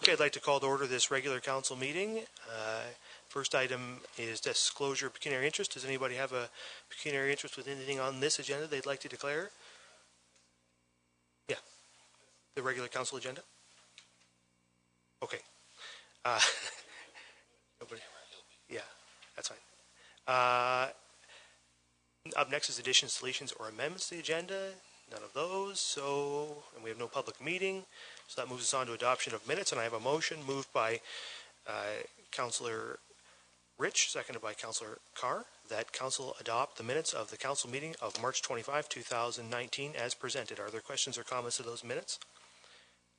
Okay, I'd like to call to order this regular council meeting. First item is disclosure of pecuniary interest. Does anybody have a pecuniary interest with anything on this agenda they'd like to declare? Yeah, the regular council agenda. Okay. Nobody. Yeah, that's fine. Up next is additions, deletions, or amendments to the agenda. None of those. And we have no public meeting. So that moves us on to adoption of minutes. And I have a motion moved by Councillor Rich, seconded by Councillor Carr, that council adopt the minutes of the council meeting of March 25, 2019 as presented. Are there questions or comments to those minutes?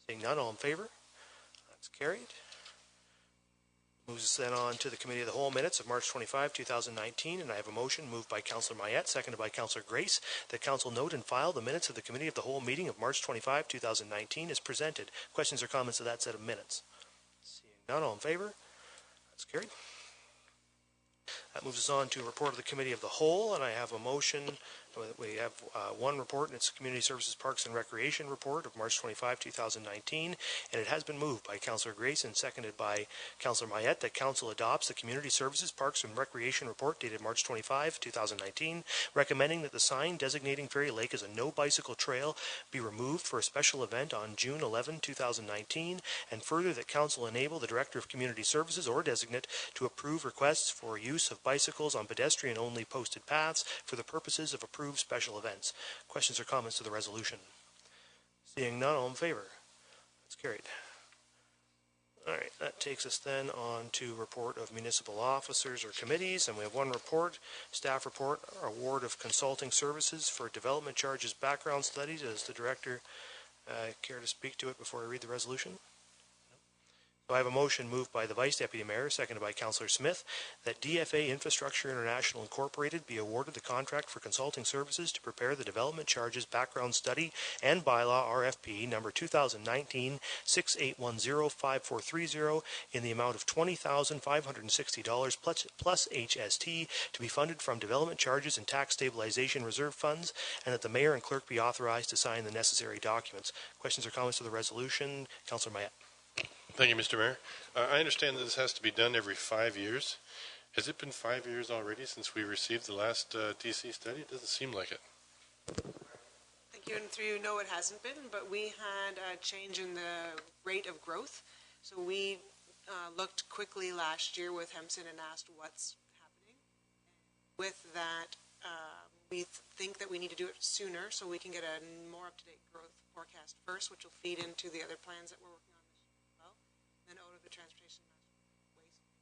Seeing none, all in favor? That's carried. Moves us then on to the Committee of the Whole minutes of March 25, 2019, and I have a motion moved by Councillor Mayette, seconded by Councillor Grace, that council note and file the minutes of the Committee of the Whole meeting of March 25, 2019 as presented. Questions or comments to that set of minutes? Seeing none, all in favor? That's carried. That moves us on to a report of the Committee of the Whole, and I have a motion. We have one report, and it's Community Services, Parks and Recreation report of March 25, 2019, and it has been moved by Councillor Grace and seconded by Councillor Mayette that council adopts the Community Services, Parks and Recreation report dated March 25, 2019, recommending that the sign designating Fairy Lake as a no bicycle trail be removed for a special event on June 11, 2019, and further that council enable the Director of Community Services or designate to approve requests for use of bicycles on pedestrian-only posted paths for the purposes of approved special events. Questions or comments to the resolution? Seeing none, all in favor? That's carried. All right, that takes us then on to report of municipal officers or committees, and we have one report, staff report, award of consulting services for development charges background studies. Does the director care to speak to it before I read the resolution? So I have a motion moved by the Vice Deputy Mayor, seconded by Councillor Smith, that DFA Infrastructure International Incorporated be awarded the contract for consulting services to prepare the development charges background study and bylaw RFP number 2019-6810-5430 in the amount of $20,560 plus HST to be funded from development charges and tax stabilization reserve funds, and that the Mayor and Clerk be authorized to sign the necessary documents. Questions or comments to the resolution? Councillor Mayette. Thank you, Mr. Mayor. I understand that this has to be done every 5 years. Has it been 5 years already since we received the last DC study? It doesn't seem like it. Thank you. And through you, no, it hasn't been, but we had a change in the rate of growth. So we looked quickly last year with Hempson and asked what's happening. With that, we think that we need to do it sooner so we can get a more up-to-date growth forecast first, which will feed into the other plans that we're working on. Then out of the transportation waste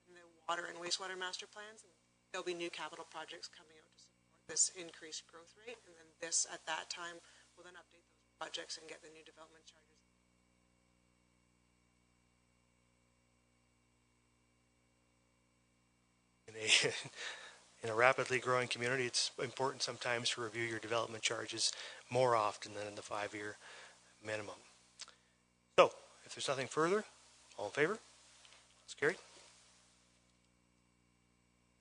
and the water and wastewater master plans, and there'll be new capital projects coming out to support this increased growth rate, and then this at that time will then update those projects and get the new development charges. In a rapidly growing community, it's important sometimes to review your development charges more often than in the 5-year minimum. So, if there's nothing further, all in favor? That's carried.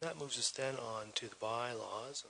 That moves us then on to the bylaws.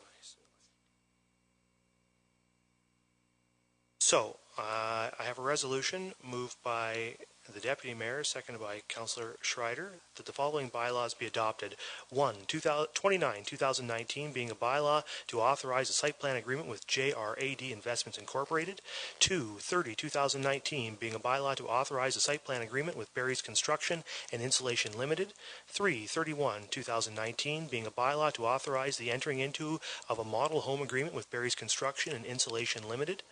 So, I have a resolution moved by the Deputy Mayor, seconded by Councillor Schreider, that the following bylaws be adopted. 1. 29-2019 being a bylaw to authorize a site plan agreement with JRAD Investments Incorporated. 2. 30-2019 being a bylaw to authorize a site plan agreement with Barry's Construction and Insulation Limited. 3. 31-2019 being a bylaw to authorize the entering into of a model home agreement with Barry's Construction and Insulation Limited.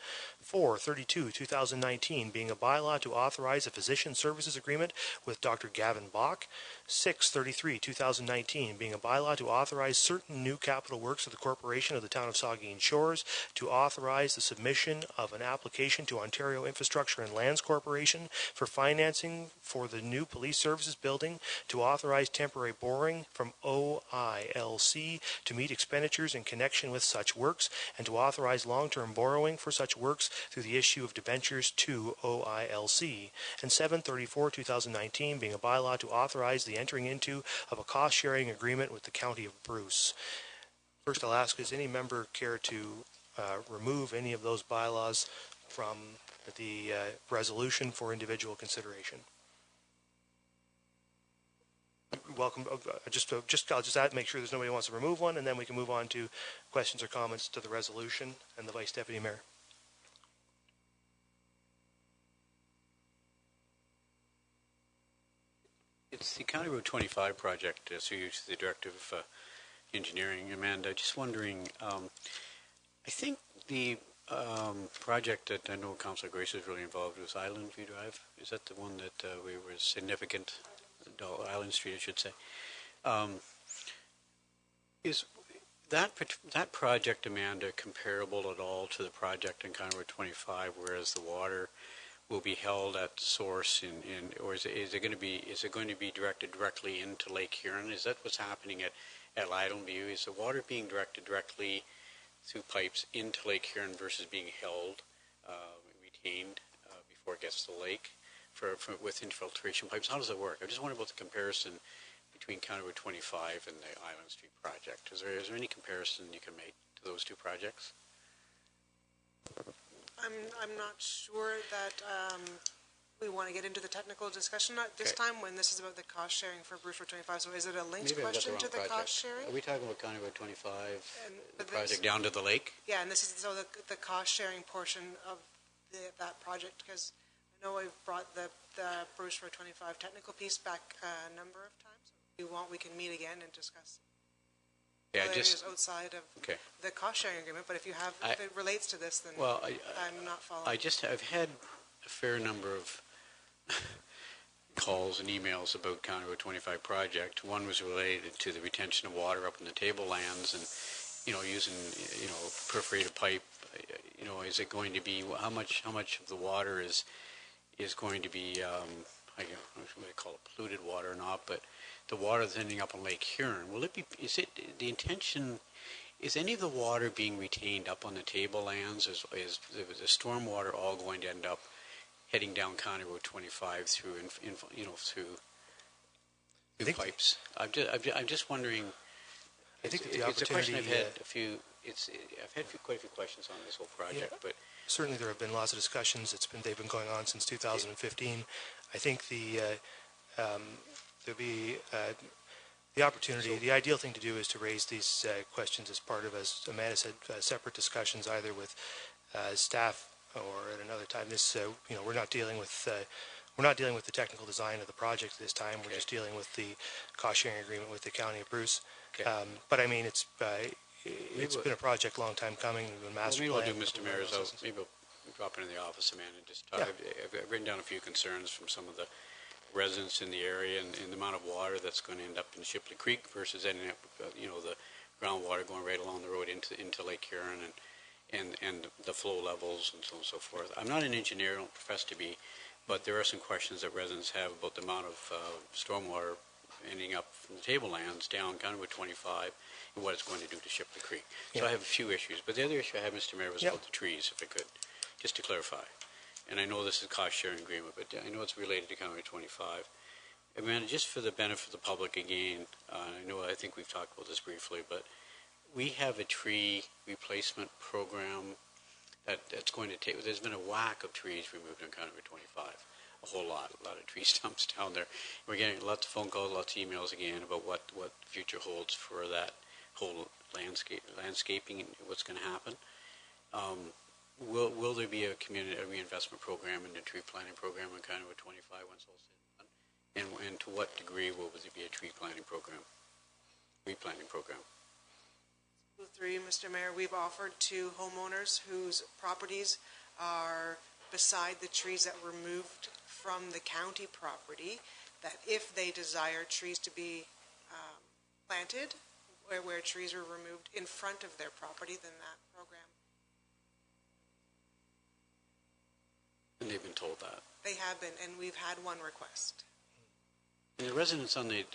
4. 32-2019 being a bylaw to authorize a physician services agreement with Dr. Gavin Bach. 6/33/2019 being a bylaw to authorize certain new capital works of the Corporation of the Town of Saugeen Shores, to authorize the submission of an application to Ontario Infrastructure and Lands Corporation for financing for the new police services building, to authorize temporary borrowing from OILC to meet expenditures in connection with such works, and to authorize long-term borrowing for such works through the issue of debentures to OILC. And 7/34/2019 being a bylaw to authorize the entering into of a cost-sharing agreement with the County of Bruce. First, I'll ask, does any member care to remove any of those bylaws from the resolution for individual consideration. Welcome. I'll just add, make sure there's nobody who wants to remove one, and then we can move on to questions or comments to the resolution and the Vice Deputy Mayor. It's the County Road 25 project, so you're the Director of Engineering. Amanda, just wondering, I think the project that I know Councillor Grace was really involved with was Island View Drive. Is that the one that we were significant, Island Street, I should say. Is that project, Amanda, comparable at all to the project in County Road 25, whereas the water will be held at the source or is it going to be directed directly into Lake Huron? Is that what's happening at Island View? Is the water being directed directly through pipes into Lake Huron versus being held, retained before it gets to the lake with infiltration pipes? How does it work? I just wonder about the comparison between County Road 25 and the Island Street project. Is there any comparison you can make to those two projects? I'm not sure that we want to get into the technical discussion at this time when this is about the cost sharing for Bruce Road 25. So is it a linked question to the cost sharing? Are we talking about County Road 25, the project down to the lake? Yeah, and this is so the cost sharing portion of that project, because I know we've brought the Bruce Road 25 technical piece back a number of times. If we can meet again and discuss. Yeah, just outside of the cost sharing agreement, but if it relates to this, then I'm not following. I've had a fair number of calls and emails about County Road 25 project. One was related to the retention of water up in the tablelands and, using, perforated pipe. Is it going to be, how much of the water is going to be, I don't know what they call it, polluted water or not, but the water that's ending up on Lake Huron, is any of the water being retained up on the tablelands? Is the storm water all going to end up heading down County Road 25 through pipes? I'm just wondering. I think it's a question I've had quite a few questions on this whole project, but certainly there have been lots of discussions. They've been going on since 2015. I think there'll be the opportunity. The ideal thing to do is to raise these questions as part of, as Amanda said, separate discussions, either with staff or at another time. We're not dealing with the technical design of the project this time. We're just dealing with the cost sharing agreement with the County of Bruce. But I mean, it's been a project, long time coming. Maybe what I'll do, Mr. Mayor, is I'll drop into the office, Amanda, and just talk. I've written down a few concerns from some of the residents in the area and the amount of water that's going to end up in Shipley Creek versus ending up, the groundwater going right along the road into Lake Huron and the flow levels and so on and so forth. I'm not an engineer, I don't profess to be, but there are some questions that residents have about the amount of stormwater ending up from the tablelands down County Road 25 and what it's going to do to Shipley Creek. So I have a few issues, but the other issue I have, Mr. Mayor, was about the trees, if I could, just to clarify. And I know this is a cost-sharing agreement, but I know it's related to County Road 25. Amanda, just for the benefit of the public again, I think we've talked about this briefly, but we have a tree replacement program that's going to take. There's been a whack of trees removed on County Road 25, a whole lot of tree stumps down there. We're getting lots of phone calls, lots of emails again about what the future holds for that whole landscaping and what's going to happen. Will there be a reinvestment program and a tree planting program on County Road 25 once all said and done? And to what degree will there be a tree planting program, replanting program? Through you, Mr. Mayor, we've offered to homeowners whose properties are beside the trees that were moved from the county property that if they desire trees to be planted where trees were removed in front of their property, then that program. And they've been told that. They have been, and we've had one request. And the residents on the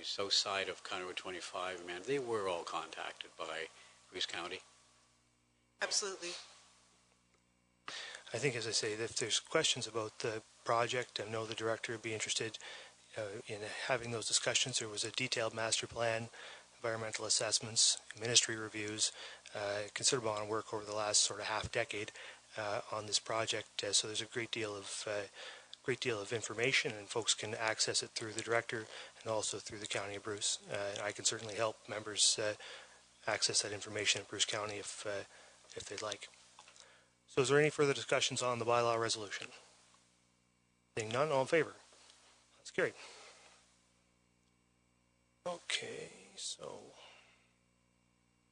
south side of County Road 25, man, they were all contacted by Bruce County. Absolutely. I think, as I say, if there's questions about the project, I know the director would be interested in having those discussions. There was a detailed master plan, environmental assessments, ministry reviews, considerable amount of work over the last sort of half decade. on this project. So there's a great deal of information, and folks can access it through the director and also through the County of Bruce. I can certainly help members access that information at Bruce County if they'd like. So is there any further discussions on the bylaw resolution? Seeing none, all in favor? That's carried. Okay, so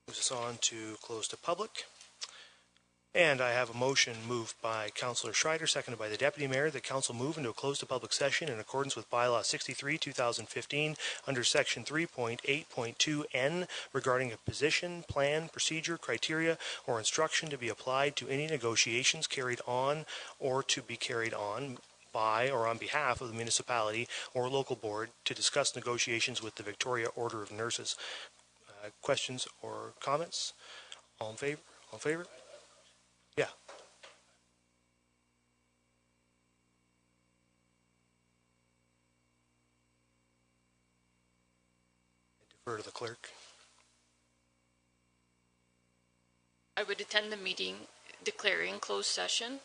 moves us on to close to public. And I have a motion moved by Councillor Schreider, seconded by the Deputy Mayor, that Council move into a closed to public session in accordance with Bylaw 63, 2015, under Section 3.8.2N, regarding a position, plan, procedure, criteria, or instruction to be applied to any negotiations carried on or to be carried on by or on behalf of the municipality or local board to discuss negotiations with the Victoria Order of Nurses. Questions or comments? All in favor? All in favor? Yeah. I defer to the clerk. I would attend the meeting declaring closed session,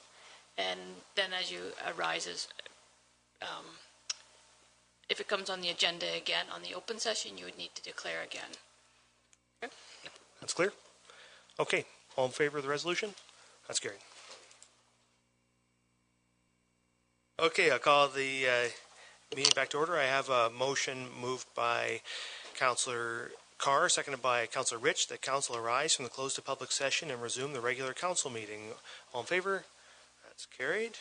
and then as you arises, if it comes on the agenda again on the open session, you would need to declare again. Okay. That's clear? Okay. All in favor of the resolution? That's carried. Okay, I'll call the meeting back to order. I have a motion moved by Councillor Carr, seconded by Councillor Rich, that Council arise from the closed to public session and resume the regular Council meeting. All in favor? That's carried.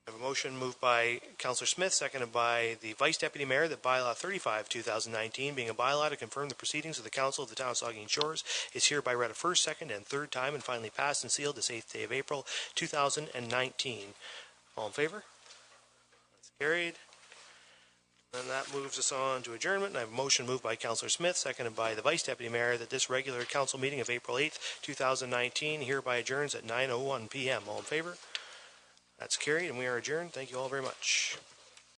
I have a motion moved by Councillor Smith, seconded by the Vice Deputy Mayor, that Bylaw 35, 2019, being a bylaw to confirm the proceedings of the Council of the Town of Saugeen Shores, is hereby read a first, second, and third time and finally passed and sealed this 8th day of April, 2019. All in favor? That's carried. And that moves us on to adjournment. I have a motion moved by Councillor Smith, seconded by the Vice Deputy Mayor, that this regular Council meeting of April 8th, 2019, hereby adjourns at 9:01 p.m. All in favor? That's carried, and we are adjourned. Thank you all very much.